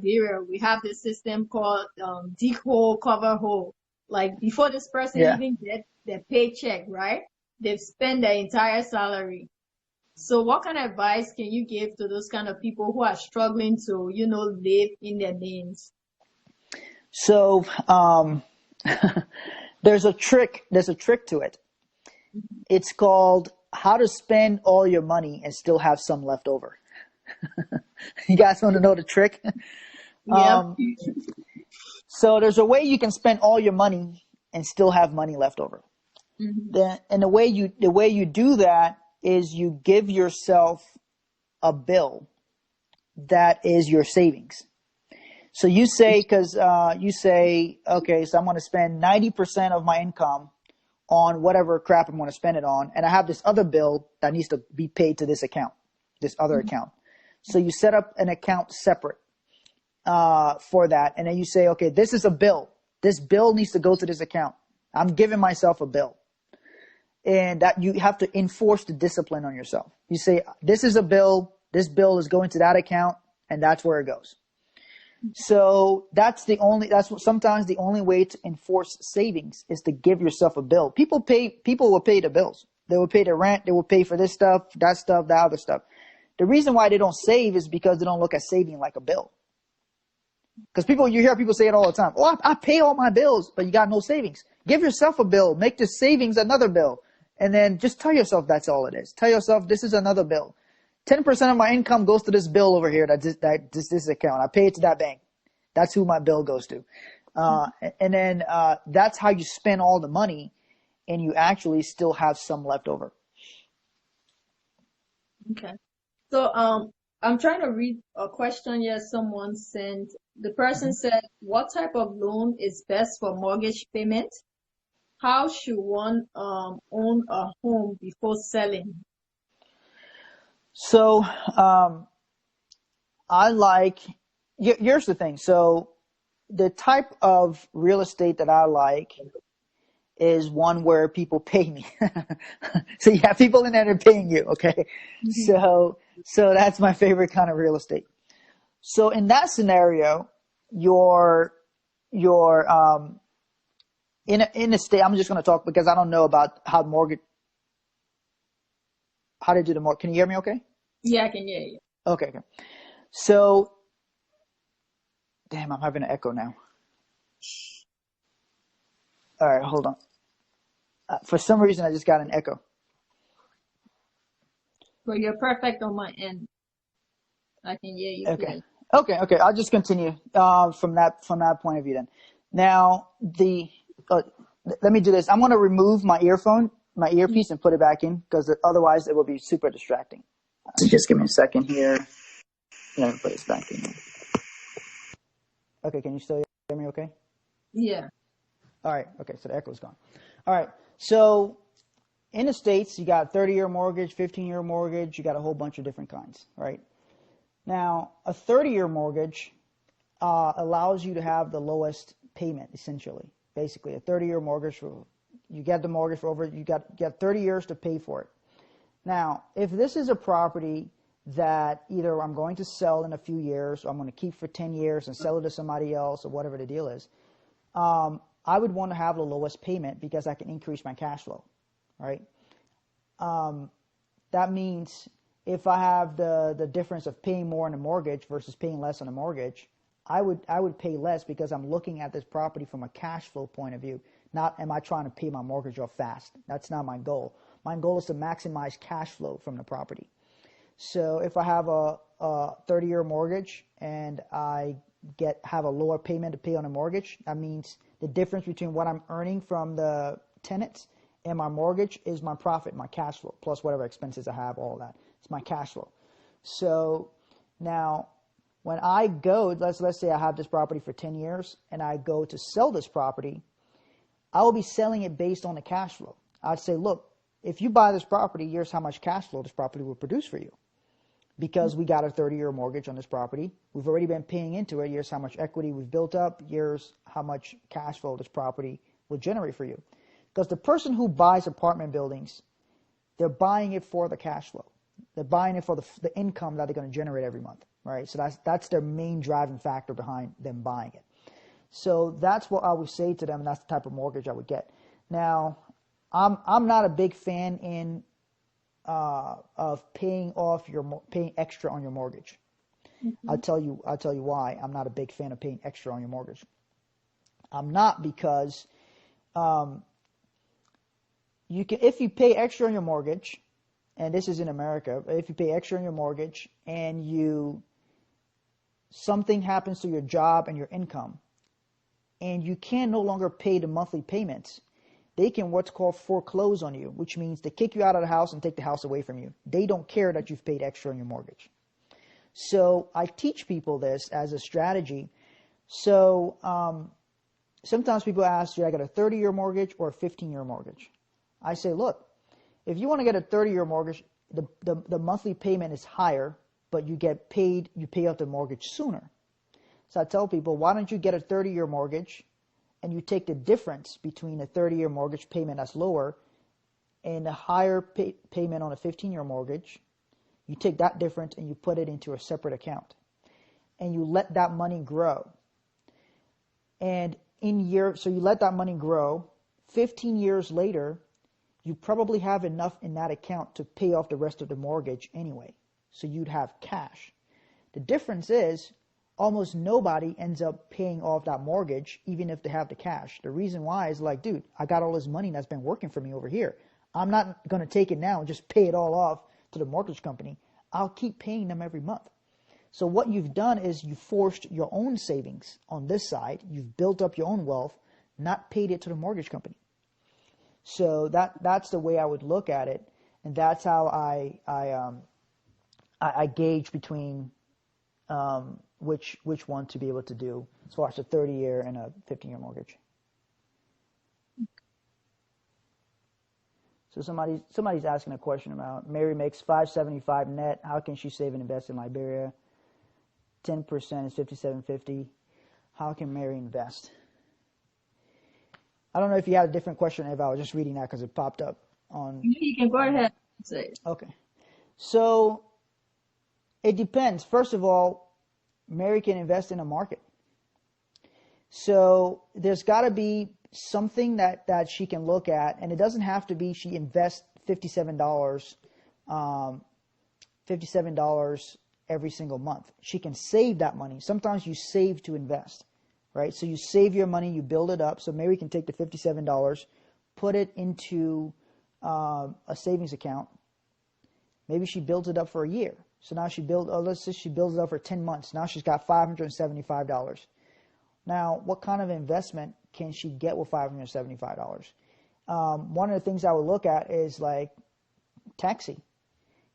Nigeria, we have this system called dig hole, cover hole. Like before this person Yeah. even get their paycheck, right? They've spent their entire salary. So what kind of advice can you give to those kind of people who are struggling to, live in their means? So there's a trick. There's a trick to it. It's called how to spend all your money and still have some left over. You guys want to know the trick? Yep. So there's a way you can spend all your money and still have money left over. And the way you do that is you give yourself a bill that is your savings. So you say, okay, so I'm going to spend 90% of my income on whatever crap I'm going to spend it on, and I have this other bill that needs to be paid to this account, this other account. So you set up an account separate for that, and then you say, okay, this is a bill. This bill needs to go to this account. I'm giving myself a bill. And that you have to enforce the discipline on yourself. You say, this is a bill. This bill is going to that account, and that's where it goes. So sometimes the only way to enforce savings is to give yourself a bill. People will pay the bills. They will pay the rent. They will pay for this stuff, that other stuff. The reason why they don't save is because they don't look at saving like a bill. Because you hear people say it all the time. Oh, I pay all my bills, but you got no savings. Give yourself a bill. Make the savings another bill. And then just tell yourself that's all it is. Tell yourself this is another bill. 10% of my income goes to this bill over here, this account. I pay it to that bank. That's who my bill goes to. And then that's how you spend all the money, and you actually still have some left over. Okay. So I'm trying to read a question here someone sent. The person said, what type of loan is best for mortgage payment? How should one own a home before selling? So here's the thing. So the type of real estate that I like is one where people pay me. So you have people in there that are paying you, okay? So that's my favorite kind of real estate. So in that scenario, you're in a state. I'm just going to talk because I don't know about how to do the mortgage. Can you hear me okay? Yeah, I can hear you. Okay. So, damn, I'm having an echo now. All right, hold on. For some reason, I just got an echo. Well, you're perfect on my end. I can hear you. Okay. Okay. I'll just continue from that point of view then. Now, let me do this. I'm going to remove my earpiece, and put it back in because otherwise it will be super distracting. So just give me a second here. Let me put this back in. Okay, can you still hear me okay? Yeah. All right. Okay, so the echo's gone. All right. So in the States, you got 30-year mortgage, 15-year mortgage. You got a whole bunch of different kinds, right? Now, a 30-year mortgage allows you to have the lowest payment, essentially. Basically, a 30-year mortgage, you get the mortgage for over, you got 30 years to pay for it. Now, if this is a property that either I'm going to sell in a few years, or I'm going to keep for 10 years and sell it to somebody else, or whatever the deal is, I would want to have the lowest payment because I can increase my cash flow, right? That means if I have the difference of paying more on a mortgage versus paying less on a mortgage, I would pay less because I'm looking at this property from a cash flow point of view. Not am I trying to pay my mortgage off fast. That's not my goal. My goal is to maximize cash flow from the property. So if I have a 30-year mortgage and I have a lower payment to pay on a mortgage, that means the difference between what I'm earning from the tenants and my mortgage is my profit, my cash flow, plus whatever expenses I have, all that. It's my cash flow. So now when I go, let's say I have this property for 10 years and I go to sell this property, I will be selling it based on the cash flow. I'd say, look, if you buy this property, here's how much cash flow this property will produce for you. Because we got a 30-year mortgage on this property. We've already been paying into it. Here's how much equity we've built up. Here's how much cash flow this property will generate for you. Because the person who buys apartment buildings, they're buying it for the cash flow. They're buying it for the income that they're going to generate every month. right? So that's their main driving factor behind them buying it. So that's what I would say to them, and that's the type of mortgage I would get. Now, I'm not a big fan of paying extra on your mortgage. Mm-hmm. I'll tell you why I'm not a big fan of paying extra on your mortgage. I'm not because if you pay extra on your mortgage, and this is in America, if you pay extra on your mortgage and something happens to your job and your income, and you can no longer pay the monthly payments, they can what's called foreclose on you, which means they kick you out of the house and take the house away from you. They don't care that you've paid extra on your mortgage. So I teach people this as a strategy. So sometimes people ask, should I get a 30-year mortgage or a 15-year mortgage? I say, look, if you want to get a 30-year mortgage, the monthly payment is higher, but you pay out the mortgage sooner. So I tell people, why don't you get a 30-year mortgage and you take the difference between a 30-year mortgage payment that's lower and a higher payment on a 15-year mortgage. You take that difference and you put it into a separate account. And you let that money grow. And so you let that money grow. 15 years later, you probably have enough in that account to pay off the rest of the mortgage anyway. So you'd have cash. The difference is almost nobody ends up paying off that mortgage, even if they have the cash. The reason why is like, dude, I got all this money that's been working for me over here. I'm not going to take it now and just pay it all off to the mortgage company. I'll keep paying them every month. So what you've done is you forced your own savings on this side. You've built up your own wealth, not paid it to the mortgage company. So that's the way I would look at it, and that's how I gauge between which one to be able to do as far as a 30-year and a 15-year mortgage. So somebody's asking a question about Mary makes $575 net. How can she save and invest in Liberia? 10% is $57.50. How can Mary invest? I don't know if you had a different question, Eva. I was just reading that because it popped up on. You can go ahead and say it. Okay. So it depends. First of all, Mary can invest in a market. So there's got to be something that she can look at, and it doesn't have to be she invests $57 every single month. She can save that money. Sometimes you save to invest, right? So you save your money, you build it up. So Mary can take the $57, put it into a savings account. Maybe she builds it up for a year. So now let's say she builds it up for 10 months. Now she's got $575. Now, what kind of investment can she get with $575? One of the things I would look at is like taxi.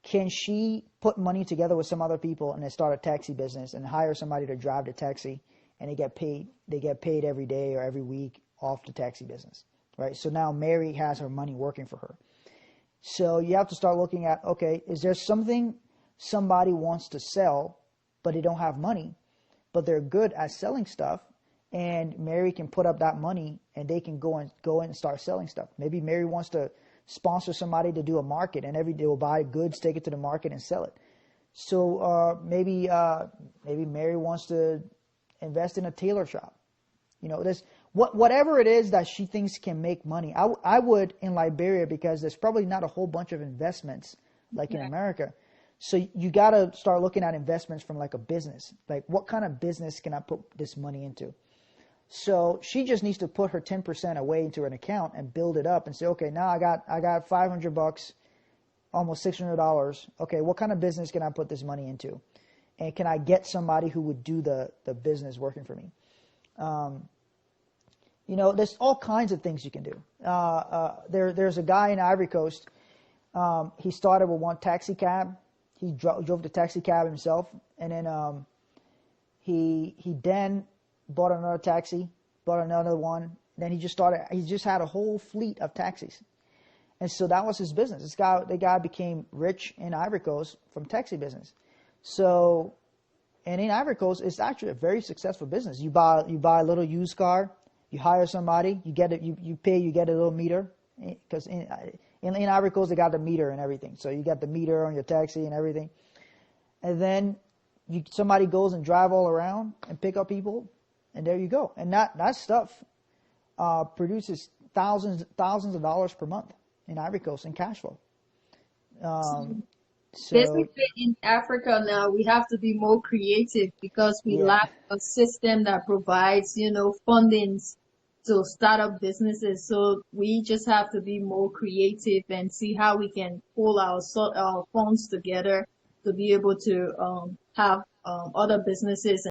Can she put money together with some other people and then start a taxi business and hire somebody to drive the taxi, and they get paid every day or every week off the taxi business, right? So now Mary has her money working for her. So you have to start looking at, okay, is there something somebody wants to sell, but they don't have money, but they're good at selling stuff, and Mary can put up that money and they can go in and start selling stuff. Maybe Mary wants to sponsor somebody to do a market, and every day will buy goods, take it to the market, and sell it. So maybe Mary wants to invest in a tailor shop. There's whatever it is that she thinks can make money. I would in Liberia, because there's probably not a whole bunch of investments like in America. So you got to start looking at investments from like a business. Like, what kind of business can I put this money into? So she just needs to put her 10% away into an account and build it up and say, okay, now I got $500, almost $600. Okay, what kind of business can I put this money into? And can I get somebody who would do the business working for me? There's all kinds of things you can do. There's a guy in Ivory Coast. He started with one taxi cab. He drove the taxi cab himself, and then he then bought another taxi, bought another one. Then he just had a whole fleet of taxis. And so that was his business. The guy became rich in Ivory Coast from taxi business. So, and in Ivory Coast, it's actually a very successful business. You buy a little used car, you hire somebody, you get it, you pay, you get a little meter, because in Ivory Coast they got the meter and everything. So you got the meter on your taxi and everything. And then somebody goes and drive all around and pick up people, and there you go. And that stuff produces thousands of dollars per month in Ivory Coast in cash flow. So Basically, in Africa now, we have to be more creative because we yeah, lack a system that provides, fundings to start up businesses. So we just have to be more creative and see how we can pull our funds together to be able to have other businesses